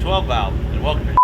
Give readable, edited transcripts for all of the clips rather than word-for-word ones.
12 valve, and welcome to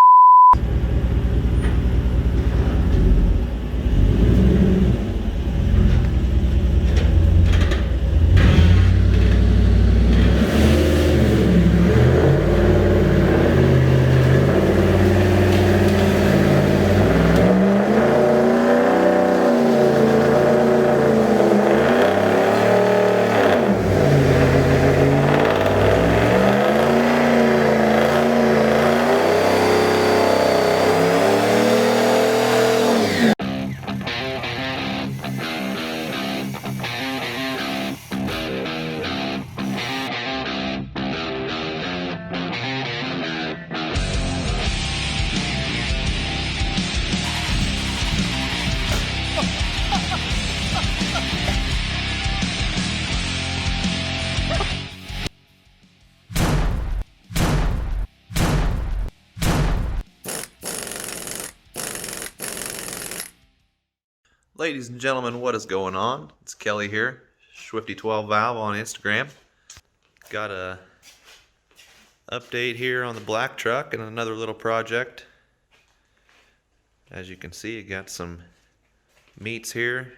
Ladies and gentlemen, what is going on? It's Kelly here, Swifty12 Valve on Instagram. Got a update here on the black truck and another little project. As you can see, you got some meats here,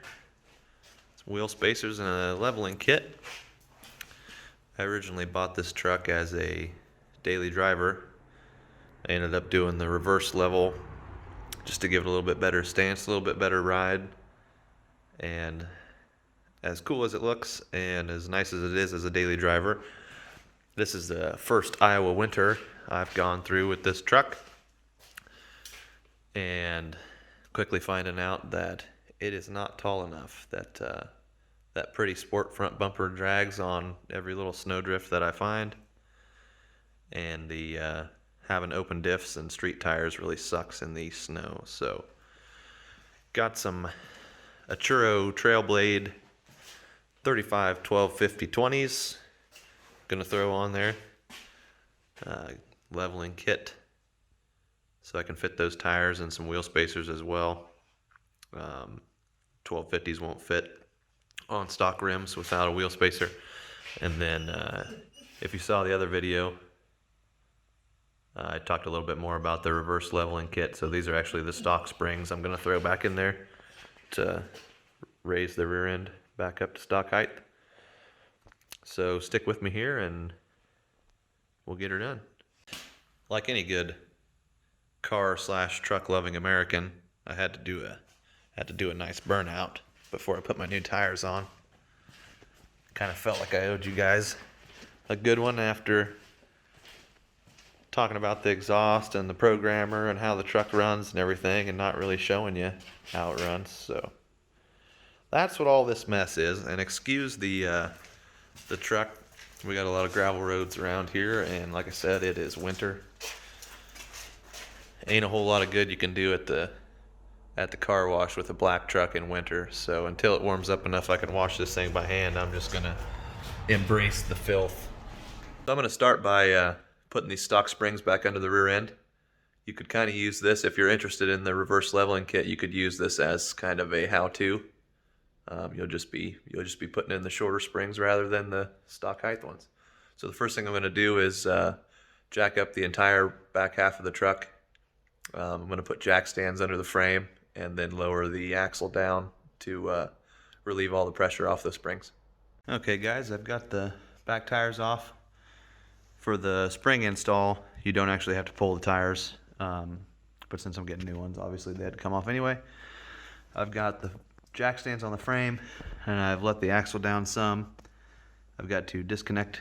some wheel spacers, and a leveling kit. I originally bought this truck as a daily driver. I ended up doing the reverse level just to give it a little bit better stance, a little bit better ride. And as cool as it looks and as nice as it is as a daily driver, this is the first Iowa winter I've gone through with this truck, and quickly finding out that it is not tall enough. That pretty sport front bumper drags on every little snowdrift that I find, and the having open diffs and street tires really sucks in the snow. So got a Churro Trailblade 35 12 50 20s gonna throw on there, leveling kit so I can fit those tires and some wheel spacers as well. 1250s won't fit on stock rims without a wheel spacer. And then if you saw the other video, I talked a little bit more about the reverse leveling kit. So these are actually the stock springs I'm going to throw back in there to raise the rear end back up to stock height. So stick with me here and we'll get her done. Like any good car / truck loving American, I had to do a nice burnout before I put my new tires on. Kind of felt like I owed you guys a good one after talking about the exhaust and the programmer and how the truck runs and everything, and not really showing you how it runs. So that's what all this mess is. And excuse the truck. We got a lot of gravel roads around here, and like I said, it is winter. Ain't a whole lot of good you can do at the car wash with a black truck in winter. So until it warms up enough I can wash this thing by hand, I'm just gonna embrace the filth. So I'm gonna start by putting these stock springs back under the rear end. You could kind of use this if you're interested in the reverse leveling kit. You could use this as kind of a how-to. You'll just be putting in the shorter springs rather than the stock height ones. So the first thing I'm going to do is jack up the entire back half of the truck. I'm going to put jack stands under the frame and then lower the axle down to relieve all the pressure off the springs. Okay guys, I've got the back tires off. For the spring install, you don't actually have to pull the tires, but since I'm getting new ones, obviously they had to come off anyway. I've got the jack stands on the frame, and I've let the axle down some. I've got to disconnect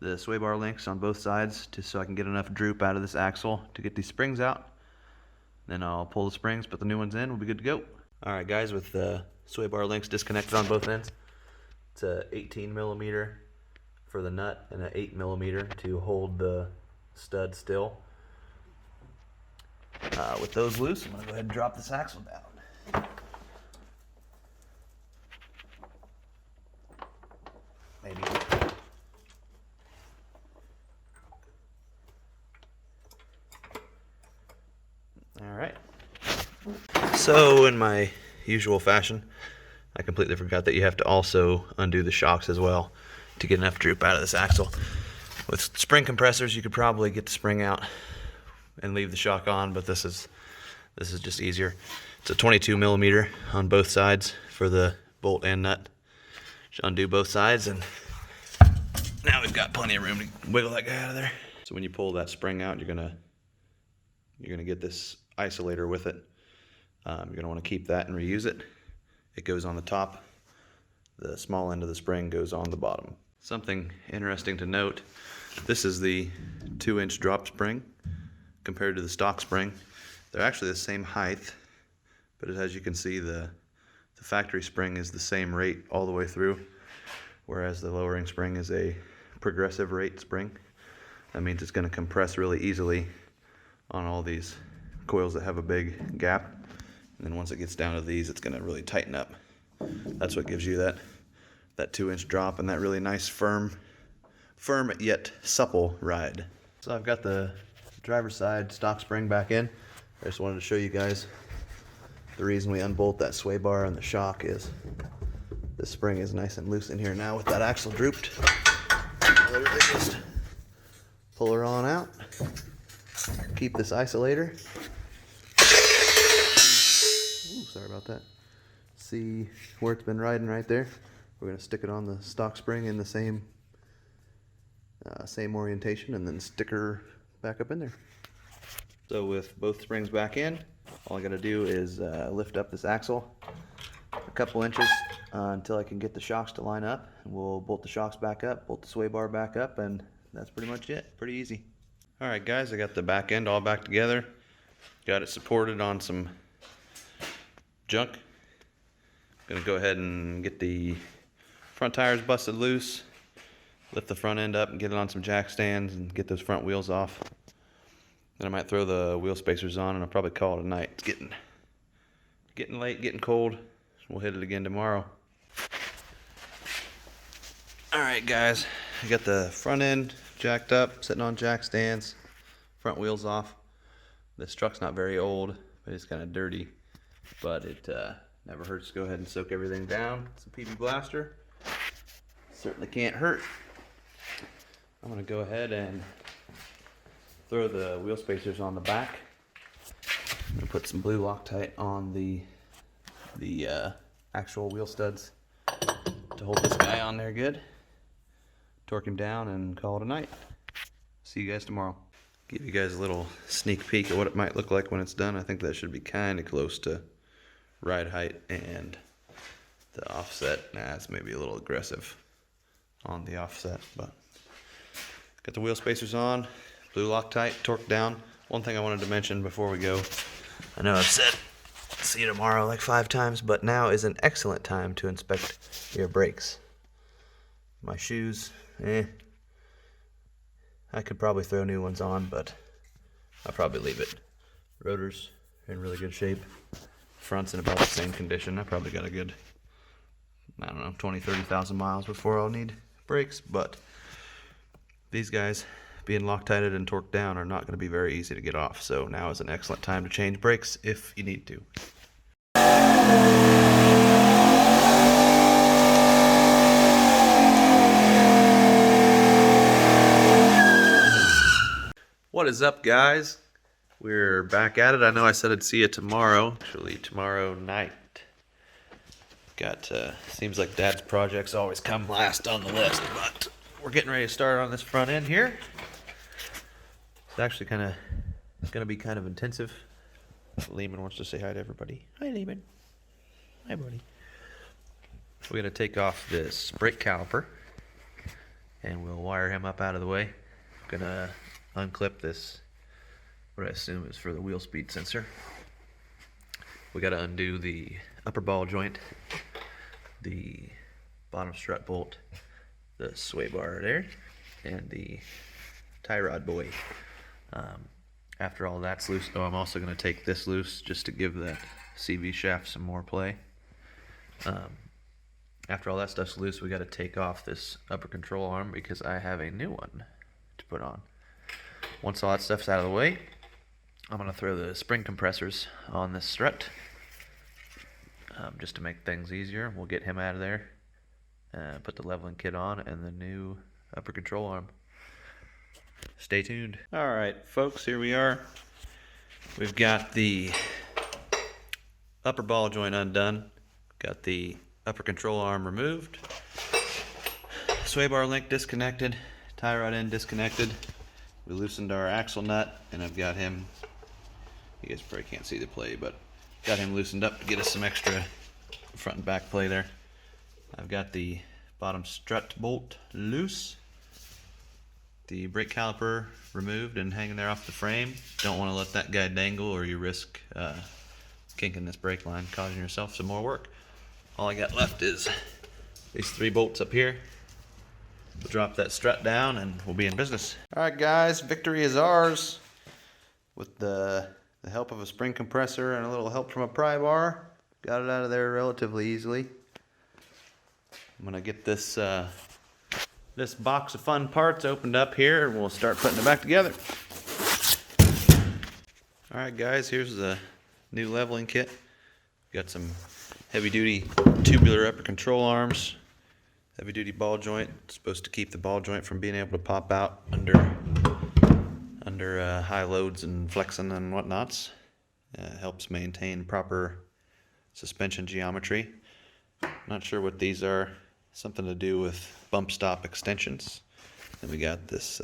the sway bar links on both sides just so I can get enough droop out of this axle to get these springs out. Then I'll pull the springs, put the new ones in, we'll be good to go. Alright guys, with the sway bar links disconnected on both ends, it's a 18 millimeter for the nut and an 8 millimeter to hold the stud still. With those loose, I'm going to go ahead and drop this axle down. Maybe. Alright. So in my usual fashion, I completely forgot that you have to also undo the shocks as well to get enough droop out of this axle. With spring compressors, you could probably get the spring out and leave the shock on, but this is just easier. It's a 22 millimeter on both sides for the bolt and nut. Just undo both sides, and now we've got plenty of room to wiggle that guy out of there. So when you pull that spring out, you're gonna get this isolator with it. You're gonna want to keep that and reuse it. It goes on the top. The small end of the spring goes on the bottom. Something interesting to note, this is the 2-inch drop spring compared to the stock spring. They're actually the same height, but as you can see, the factory spring is the same rate all the way through, whereas the lowering spring is a progressive rate spring. That means it's going to compress really easily on all these coils that have a big gap, and then once it gets down to these, it's going to really tighten up. That's what gives you that 2-inch drop and that really nice firm yet supple ride. So I've got the driver's side stock spring back in. I just wanted to show you guys the reason we unbolt that sway bar and the shock is the spring is nice and loose in here now with that axle drooped. Literally just pull her on out, keep this isolator. Ooh, sorry about that. See where it's been riding right there? We're going to stick it on the stock spring in the same orientation, and then stick her back up in there. So with both springs back in, all I got to do is lift up this axle a couple inches until I can get the shocks to line up. And we'll bolt the shocks back up, bolt the sway bar back up, and that's pretty much it. Pretty easy. Alright guys, I got the back end all back together. Got it supported on some junk. Gonna go ahead and get the front tires busted loose, lift the front end up and get it on some jack stands and get those front wheels off. Then I might throw the wheel spacers on and I'll probably call it a night. It's getting late, getting cold. We'll hit it again tomorrow. Alright guys, I got the front end jacked up, sitting on jack stands, front wheels off. This truck's not very old, but it's kind of dirty, but it never hurts to go ahead and soak everything down. It's a PB Blaster. Certainly can't hurt. I'm going to go ahead and throw the wheel spacers on the back. I'm going to put some blue Loctite on the actual wheel studs to hold this guy on there good. Torque him down and call it a night. See you guys tomorrow. Give you guys a little sneak peek of what it might look like when it's done. I think that should be kind of close to ride height, and the offset, it's maybe a little aggressive on the offset, but got the wheel spacers on, blue Loctite, torque down. One thing I wanted to mention before we go, I know I've said see you tomorrow like 5 times, but now is an excellent time to inspect your brakes. My shoes, I could probably throw new ones on, but I'll probably leave it. Rotors in really good shape. Front's in about the same condition. I probably got a good, 20,000-30,000 miles before I'll need brakes, but these guys being Loctited and torqued down are not going to be very easy to get off, so now is an excellent time to change brakes if you need to. What is up, guys? We're back at it. I know I said I'd see you tomorrow. Actually, tomorrow night. Seems like Dad's projects always come last on the list, but we're getting ready to start on this front end here. It's actually going to be kind of intensive. Lehman wants to say hi to everybody. Hi, Lehman. Hi, buddy. We're going to take off this brake caliper, and we'll wire him up out of the way. Going to unclip this, what I assume is for the wheel speed sensor. We got to undo the upper ball joint, the bottom strut bolt, the sway bar there, and the tie rod buoy. After all that's loose, I'm also going to take this loose just to give that CV shaft some more play. After all that stuff's loose, we got to take off this upper control arm because I have a new one to put on. Once all that stuff's out of the way, I'm going to throw the spring compressors on this strut just to make things easier. We'll get him out of there, put the leveling kit on, and the new upper control arm. Stay tuned. Alright folks, here we are. We've got the upper ball joint undone. Got the upper control arm removed. Sway bar link disconnected. Tie rod end disconnected. We loosened our axle nut, and I've got him, you guys probably can't see the play, but got him loosened up to get us some extra front and back play there. I've got the bottom strut bolt loose. The brake caliper removed and hanging there off the frame. Don't want to let that guy dangle or you risk kinking this brake line, causing yourself some more work. All I got left is these 3 bolts up here. We'll drop that strut down and we'll be in business. All right, guys, victory is ours. With the help of a spring compressor and a little help from a pry bar, got it out of there relatively easily. I'm gonna get this this box of fun parts opened up here and we'll start putting it back together. All right, guys, here's the new leveling kit. Got some heavy-duty tubular upper control arms. Heavy-duty ball joint, supposed to keep the ball joint from being able to pop out under high loads and flexing and whatnots. Helps maintain proper suspension geometry. Not sure what these are. Something to do with bump stop extensions. Then we got this.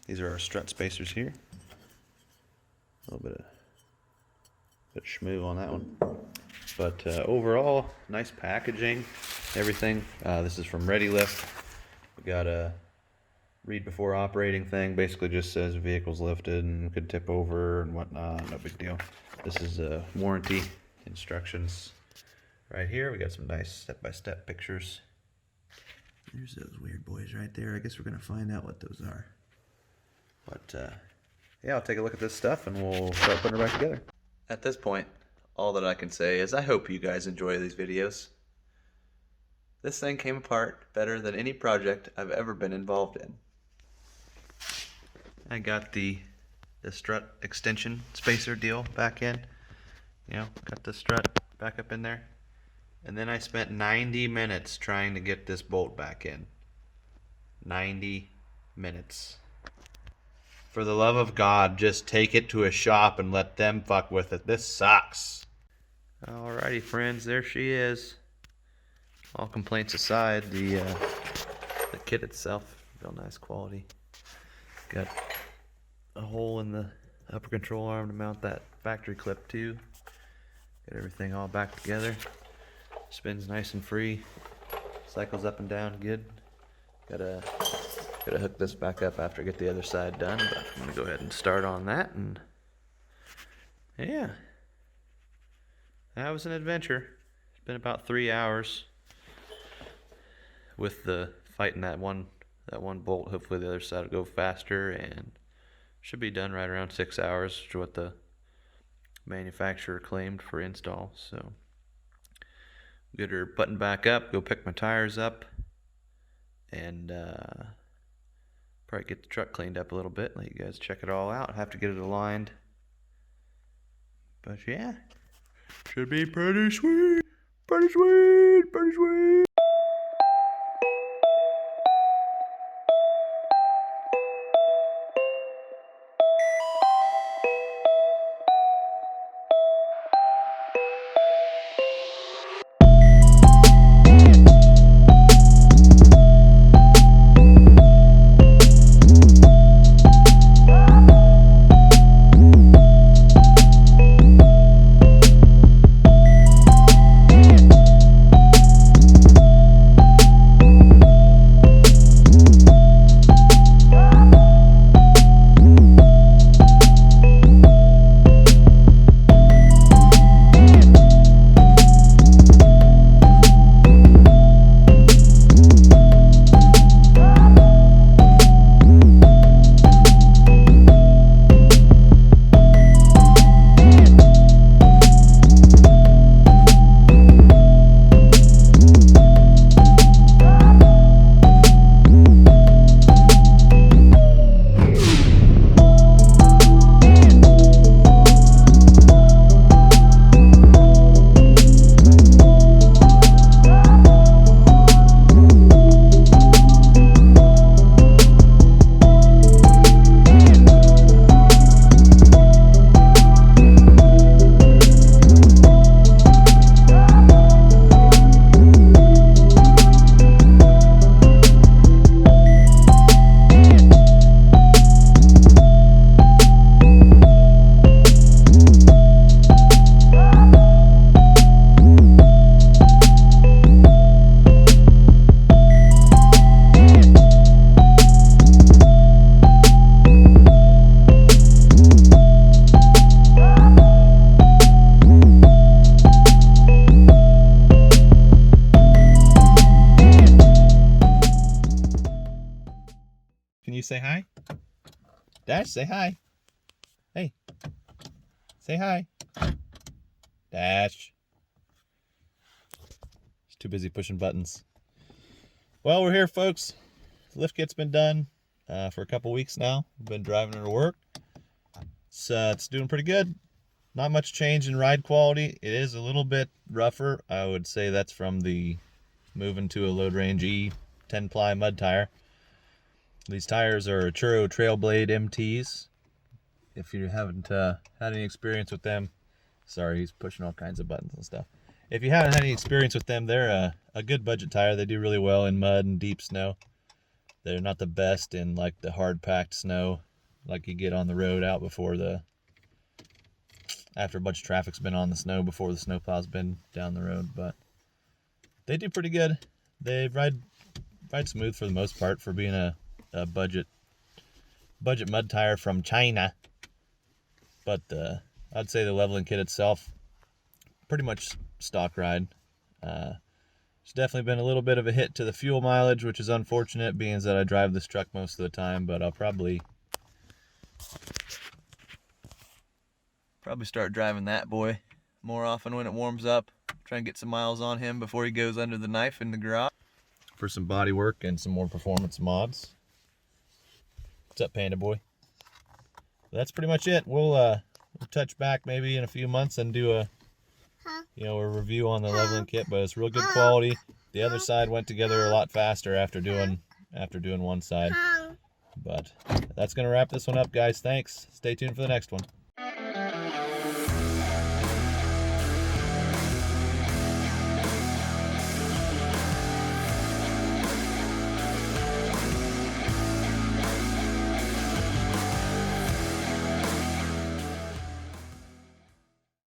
These are our strut spacers here. A little bit of schmoo on that one. But overall, nice packaging, everything. This is from ReadyLift. We got a read before operating thing. Basically just says vehicle's lifted and could tip over and whatnot. No big deal. This is warranty instructions right here. We got some nice step-by-step pictures. There's those weird boys right there. I guess we're gonna find out what those are. But yeah, I'll take a look at this stuff and we'll start putting it back together. At this point, all that I can say is I hope you guys enjoy these videos. This thing came apart better than any project I've ever been involved in. I got the strut extension spacer deal back in. You know, got the strut back up in there. And then I spent 90 minutes trying to get this bolt back in. 90 minutes. For the love of God, just take it to a shop and let them fuck with it. This sucks. Alrighty, friends, there she is. All complaints aside, the kit itself, real nice quality. Got a hole in the upper control arm to mount that factory clip too. Got everything all back together. Spins nice and free. Cycles up and down good. Gotta hook this back up after I get the other side done, but I'm gonna go ahead and start on that, and yeah. That was an adventure. It's been about 3 hours with the fighting that one bolt. Hopefully the other side will go faster, and should be done right around 6 hours, which is what the manufacturer claimed for install. So get her buttoned back up, go pick my tires up, and probably get the truck cleaned up a little bit, let you guys check it all out. Have to get it aligned, but yeah, should be pretty sweet, pretty sweet, pretty sweet. you say hi? Dash, say hi. Hey. Say hi. Dash. He's too busy pushing buttons. Well, we're here, folks. The lift kit's been done for a couple weeks now. We've been driving her to work. It's doing pretty good. Not much change in ride quality. It is a little bit rougher. I would say that's from the moving to a load range E 10-ply mud tire. These tires are Churro Trailblade MTs. If you haven't had any experience with them, sorry, he's pushing all kinds of buttons and stuff. If you haven't had any experience with them, they're a good budget tire. They do really well in mud and deep snow. They're not the best in like the hard packed snow like you get on the road out before after a bunch of traffic's been on the snow before the snowplow's been down the road, but they do pretty good. They ride smooth for the most part for being a budget mud tire from China. But I'd say the leveling kit itself, pretty much stock ride. It's definitely been a little bit of a hit to the fuel mileage, which is unfortunate, being that I drive this truck most of the time, but I'll probably start driving that boy more often when it warms up. Try and get some miles on him before he goes under the knife in the garage for some body work and some more performance mods. What's up, Panda boy? That's pretty much it. We'll touch back maybe in a few months and do a review on the leveling kit, but it's real good quality. The other side went together a lot faster after doing one side. But that's gonna wrap this one up, guys. Thanks. Stay tuned for the next one.